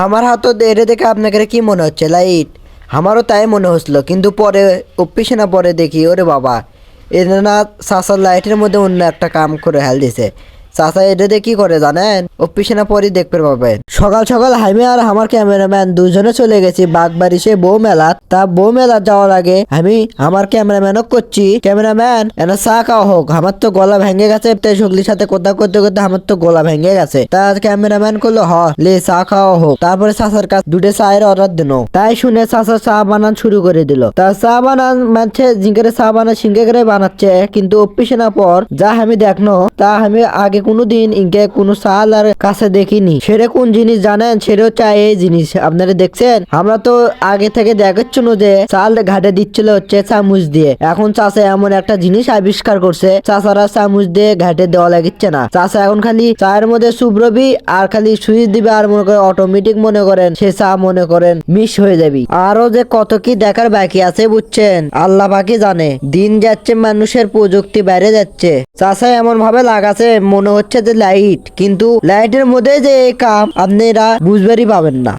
আমার হাতও এটা দেখে আপনাকে কি মনে হচ্ছে লাইট? আমারও তাই মনে হচ্ছিল, কিন্তু পরে অফিসে না পরে দেখি ওরে বাবা, এটা না চাচার লাইটের মধ্যে অন্য একটা কাম করে হেল দিছে। চাচা এটা দিয়ে কি করে জানেন? অফিসে না পরে দেখতে পাবেন। সকাল সকাল হাইমে আর আমার ক্যামেরাম্যান দুজনে চলে গেছি বাগবাড়ি সে বউ মেলা। তা বউ মেলা যাওয়ার আগে আমি আমার ক্যামেরাম্যানও করছি, ক্যামেরাম্যান এনা চা খাওয়া হোক, আমার তো গলা ভেঙে গেছে। তাই সগলির সাথে কথা করতে করতে আমার তো গলা ভেঙে গেছে। তা ক্যামেরাম্যান করলো হ লে চা খাওয়া হোক। তারপরে চাচার কাছে দুটো চায়ের অর্ডার দিল। তাই শুনে চাচা চা বানান শুরু করে দিল। তা চা বানান মানছে জিঙ্গেরে চা বানা সিঙ্গে করে বানাচ্ছে, কিন্তু অফিসে না পর যা আমি দেখনো তা আমি আগে কোনোদিন ইনকে কোনো চাল আর কাছে দেখিনি। সেটা কোন জিনিস জানেন? সেটাও চাই এই জিনিস আপনারা দেখছেন। আমরা তো আগে থেকে দেখাচ্ছ যে চাল ঘাটে দিচ্ছিল হচ্ছে চামচ দিয়ে, এখন চাচা এমন একটা জিনিস আবিষ্কার করছে চাচারা চামচ দিয়ে ঘাটে দেওয়া লাগিচ্ছে না। চাচা এখন খালি চায়ের মধ্যে সুব্রবি আর খালি সুইচ দিবে আর মনে করেন অটোমেটিক মনে করেন সে চা মনে করেন মিস হয়ে যাবি। আরো যে কত কি দেখার বাকি আছে বুঝছেন, আল্লাহ বাকি জানে। দিন যাচ্ছে মানুষের প্রযুক্তি বেড়ে যাচ্ছে। চাচা এমন ভাবে লাগাছে মনে হচ্ছে যে লাইট, কিন্তু লাইটের মধ্যে যে এই কাম আপনারা বুঝবারই পাবেন না।